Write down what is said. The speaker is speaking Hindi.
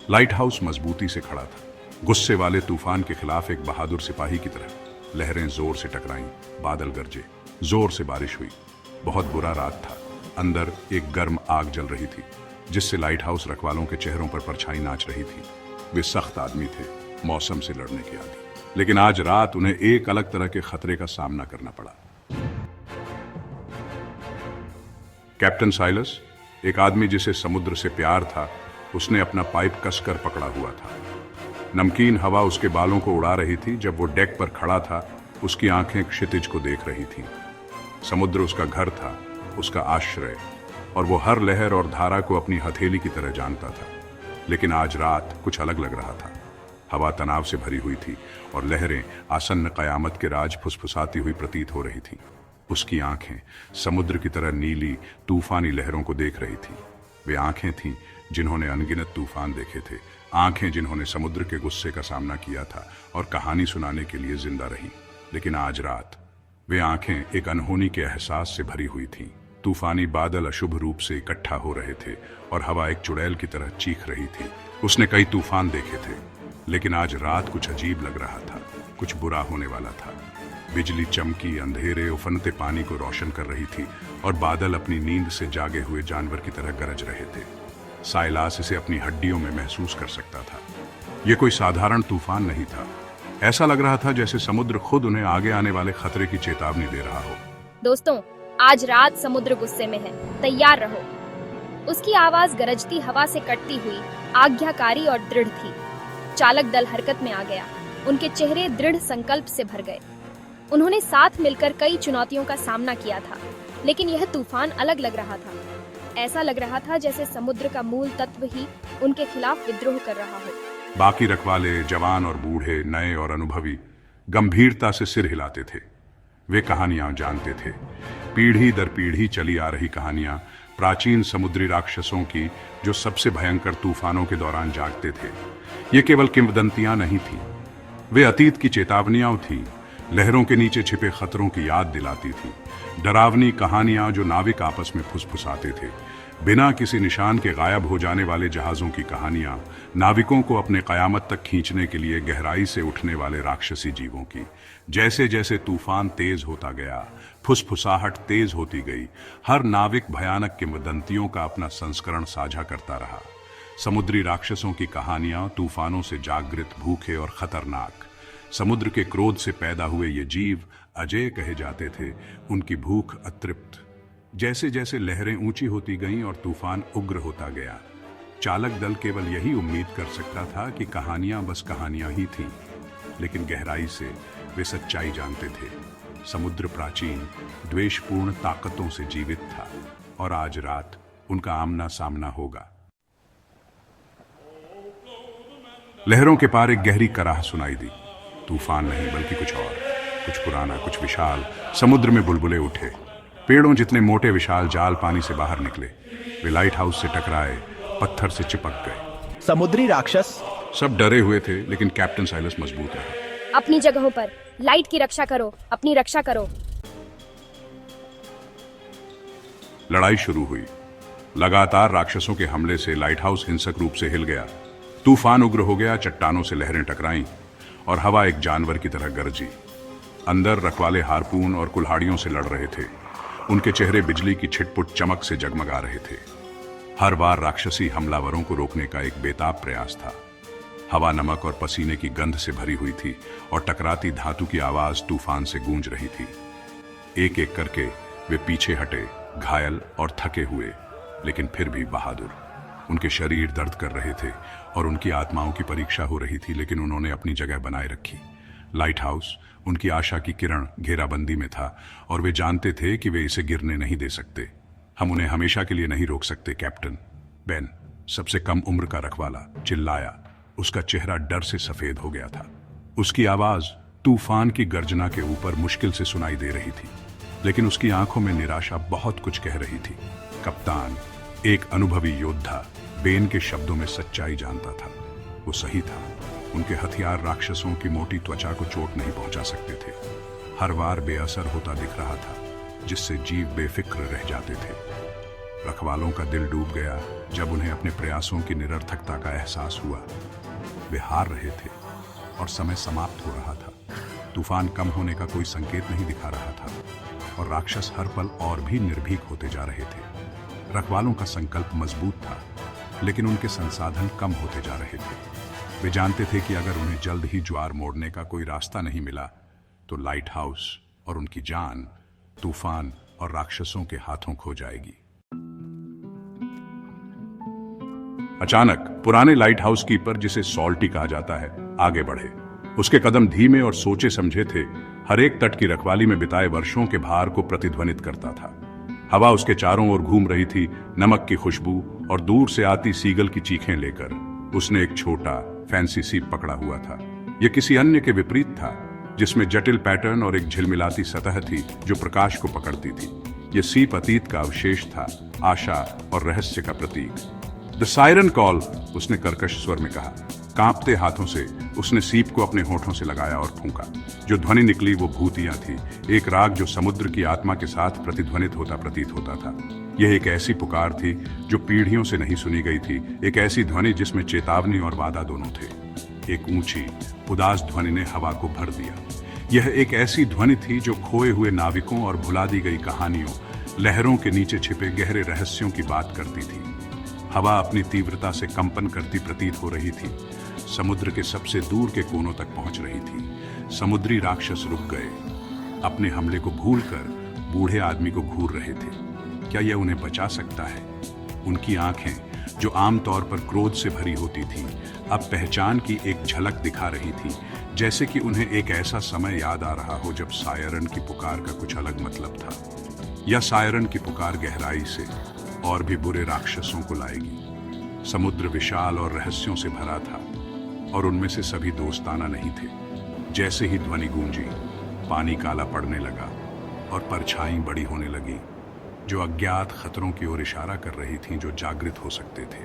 लाइट हाउस मजबूती से खड़ा था, गुस्से वाले तूफान के खिलाफ एक बहादुर सिपाही की तरह। लहरें जोर से टकराईं, बादल गरजे, जोर से बारिश हुई। बहुत बुरा रात था। अंदर एक गर्म आग जल रही थी, जिससे लाइट हाउस रखवालों के चेहरों पर परछाई नाच रही थी। वे सख्त आदमी थे, मौसम से लड़ने के आदी, लेकिन आज रात उन्हें एक अलग तरह के खतरे का सामना करना पड़ा। कैप्टन साइलस, एक आदमी जिसे समुद्र से प्यार था, उसने अपना पाइप कसकर पकड़ा हुआ था। नमकीन हवा उसके बालों को उड़ा रही थी। जब वो डेक पर खड़ा था, उसकी आंखें क्षितिज को देख रही थीं। समुद्र उसका घर था, उसका आश्रय, और वो हर लहर और धारा को अपनी हथेली की तरह जानता था। लेकिन आज रात कुछ अलग लग रहा था। हवा तनाव से भरी हुई थी और लहरें आसन्न कयामत के राज फुसफुसाती हुई प्रतीत हो रही थीं। उसकी आंखें समुद्र की तरह नीली तूफानी लहरों को देख रही थीं। वे आंखें थीं जिन्होंने अनगिनत तूफान देखे थे, आंखें जिन्होंने समुद्र के गुस्से का सामना किया था और कहानी सुनाने के लिए जिंदा रही। लेकिन आज रात वे आंखें एक अनहोनी के एहसास से भरी हुई थीं। तूफानी बादल अशुभ रूप से इकट्ठा हो रहे थे और हवा एक चुड़ैल की तरह चीख रही थी। उसने कई तूफान देखे थे, लेकिन आज रात कुछ अजीब लग रहा था, कुछ बुरा होने वाला था। बिजली चमकी, अंधेरे उफनते पानी को रोशन कर रही थी और बादल अपनी नींद से जागे हुए जानवर की तरह गरज रहे थे। साइलास इसे अपनी हड्डियों में महसूस कर सकता था। यह कोई साधारण तूफान नहीं था। ऐसा लग रहा था जैसे समुद्र खुद उन्हें आगे आने वाले खतरे की चेतावनी दे रहा हो। दोस्तों, आज रात समुद्र गुस्से में है, तैयार रहो। उसकी आवाज गरजती हवा से कटती हुई आज्ञाकारी और दृढ़ थी। चालक दल हरकत में आ गया। उनके चेहरे दृढ़ संकल्प से भर गए। उन्होंने साथ मिलकर कई चुनौतियों का सामना किया था, लेकिन यह तूफान अलग लग रहा था। ऐसा लग रहा था जैसे समुद्र का मूल तत्व ही उनके खिलाफ विद्रोह कर रहा हो। बाकी रखवाले, जवान और बूढ़े, नए और अनुभवी, गंभीरता से सिर हिलाते थे। वे कहानियां जानते थे, पीढ़ी दर पीढ़ी चली आ रही कहानियां, प्राचीन समुद्री राक्षसों की जो सबसे भयंकर तूफानों के दौरान जागते थे। ये केवल किंवदंतियां नहीं थीं, वे अतीत की चेतावनियां थीं, लहरों के नीचे छिपे खतरों की याद दिलाती थी। डरावनी कहानियां जो नाविक आपस में फुसफुसाते थे। बिना किसी निशान के गायब हो जाने वाले जहाजों की कहानियां, नाविकों को अपने कयामत तक खींचने के लिए गहराई से उठने वाले राक्षसी जीवों की। जैसे जैसे तूफान तेज होता गया, फुसफुसाहट तेज होती गई। हर नाविक भयानक किंवदंतियों का अपना संस्करण साझा करता रहा। समुद्री राक्षसों की कहानियां, तूफानों से जागृत, भूखे और खतरनाक। समुद्र के क्रोध से पैदा हुए ये जीव अजेय कहे जाते थे, उनकी भूख अतृप्त। जैसे जैसे लहरें ऊंची होती गईं और तूफान उग्र होता गया, चालक दल केवल यही उम्मीद कर सकता था कि कहानियां बस कहानियां ही थीं, लेकिन गहराई से वे सच्चाई जानते थे। समुद्र प्राचीन, द्वेषपूर्ण ताकतों से जीवित था और आज रात उनका आमना सामना होगा। लहरों के पार एक गहरी कराह सुनाई दी। तूफान नहीं, बल्कि कुछ और, कुछ पुराना, कुछ विशाल। समुद्र में बुलबुले उठे। पेड़ों जितने मोटे विशाल जाल पानी से बाहर निकले। वे लाइट हाउस से टकराए, पत्थर से चिपक गए। समुद्री राक्षस सब डरे हुए थे, लेकिन कैप्टन साइलस मजबूत रहा। अपनी जगहों पर, लाइट की रक्षा करो, अपनी रक्षा करो। लड़ाई शुरू हुई। लगातार राक्षसों के हमले से लाइट हाउस हिंसक रूप से हिल गया। तूफान उग्र हो गया, चट्टानों से लहरें टकराईं और हवा एक जानवर की तरह गरजी। अंदर रखवाले हारपून और कुल्हाड़ियों से लड़ रहे थे। उनके चेहरे बिजली की छिटपुट चमक से जगमगा रहे थे। हर बार राक्षसी हमलावरों को रोकने का एक बेताब प्रयास था। हवा नमक और पसीने की गंध से भरी हुई थी और टकराती धातु की आवाज तूफान से गूंज रही थी। एक एक करके वे पीछे हटे, घायल और थके हुए, लेकिन फिर भी बहादुर। उनके शरीर दर्द कर रहे थे और उनकी आत्माओं की परीक्षा हो रही थी, लेकिन उन्होंने अपनी जगह बनाए रखी। लाइट हाउस उनकी आशा की किरण घेराबंदी में था और वे जानते थे कि वे इसे गिरने नहीं दे सकते। हम उन्हें हमेशा के लिए नहीं रोक सकते, कैप्टन। बेन, सबसे कम उम्र का रखवाला, चिल्लाया। उसका चेहरा डर से सफेद हो गया था। उसकी आवाज तूफान की गर्जना के ऊपर मुश्किल से सुनाई दे रही थी, लेकिन उसकी आंखों में निराशा बहुत कुछ कह रही थी। कप्तान, एक अनुभवी योद्धा, बेन के शब्दों में सच्चाई जानता था। वो सही था। उनके हथियार राक्षसों की मोटी त्वचा को चोट नहीं पहुंचा सकते थे। हर वार बेअसर होता दिख रहा था, जिससे जीव बेफिक्र रह जाते थे। रखवालों का दिल डूब गया जब उन्हें अपने प्रयासों की निरर्थकता का एहसास हुआ। वे हार रहे थे और समय समाप्त हो रहा था। तूफान कम होने का कोई संकेत नहीं दिखा रहा था और राक्षस हर पल और भी निर्भीक होते जा रहे थे। रखवालों का संकल्प मजबूत था, लेकिन उनके संसाधन कम होते जा रहे थे। वे जानते थे कि अगर उन्हें जल्द ही ज्वार मोड़ने का कोई रास्ता नहीं मिला तो लाइट हाउस और उनकी जान तूफान और राक्षसों के हाथों खो जाएगी। अचानक पुराने लाइट हाउस कीपर, जिसे सॉल्टी कहा जाता है, आगे बढ़े। उसके कदम धीमे और सोचे समझे थे। हर एक तट की रखवाली में बिताए वर्षों के भार को प्रतिध्वनित करता था। हवा उसके चारों ओर घूम रही थी, नमक की खुशबू और दूर से आती सीगल की चीखें लेकर। उसने एक छोटा फैंसी सीप पकड़ा हुआ था। यह किसी अन्य के विपरीत था, जिसमें जटिल पैटर्न और एक झिलमिलाती सतह थी जो प्रकाश को पकड़ती थी। यह सीप अतीत का अवशेष था, आशा और रहस्य का प्रतीक। द सायरन कॉल, उसने कर्कश स्वर में कहा। कांपते हाथों से उसने सीप को अपने होठों से लगाया और फूंका। जो ध्वनि निकली वो भूतिया थी, एक राग जो समुद्र की आत्मा के साथ प्रतिध्वनित होता प्रतीत होता था। यह एक ऐसी पुकार थी जो पीढ़ियों से नहीं सुनी गई थी, एक ऐसी ध्वनि जिसमें चेतावनी और वादा दोनों थे। एक ऊंची उदास ध्वनि ने हवा को भर दिया। यह एक ऐसी ध्वनि थी जो खोए हुए नाविकों और भुला दी गई कहानियों, लहरों के नीचे छिपे गहरे रहस्यों की बात करती थी। हवा अपनी तीव्रता से कंपन करती प्रतीत हो रही थी, समुद्र के सबसे दूर के कोनों तक पहुंच रही थी। समुद्री राक्षस रुक गए, अपने हमले को भूलकर बूढ़े आदमी को घूर रहे थे। क्या यह उन्हें बचा सकता है? उनकी आंखें, जो आमतौर पर क्रोध से भरी होती थीं, अब पहचान की एक झलक दिखा रही थी, जैसे कि उन्हें एक ऐसा समय याद आ रहा हो जब सायरन की पुकार का कुछ अलग मतलब था। या सायरन की पुकार गहराई से और भी बुरे राक्षसों को लाएगी। समुद्र विशाल और रहस्यों से भरा था और उनमें से सभी दोस्ताना नहीं थे। जैसे ही ध्वनि गूंजी, पानी काला पड़ने लगा और परछाई बड़ी होने लगी, जो अज्ञात खतरों की ओर इशारा कर रही थीं, जो जागृत हो सकते थे।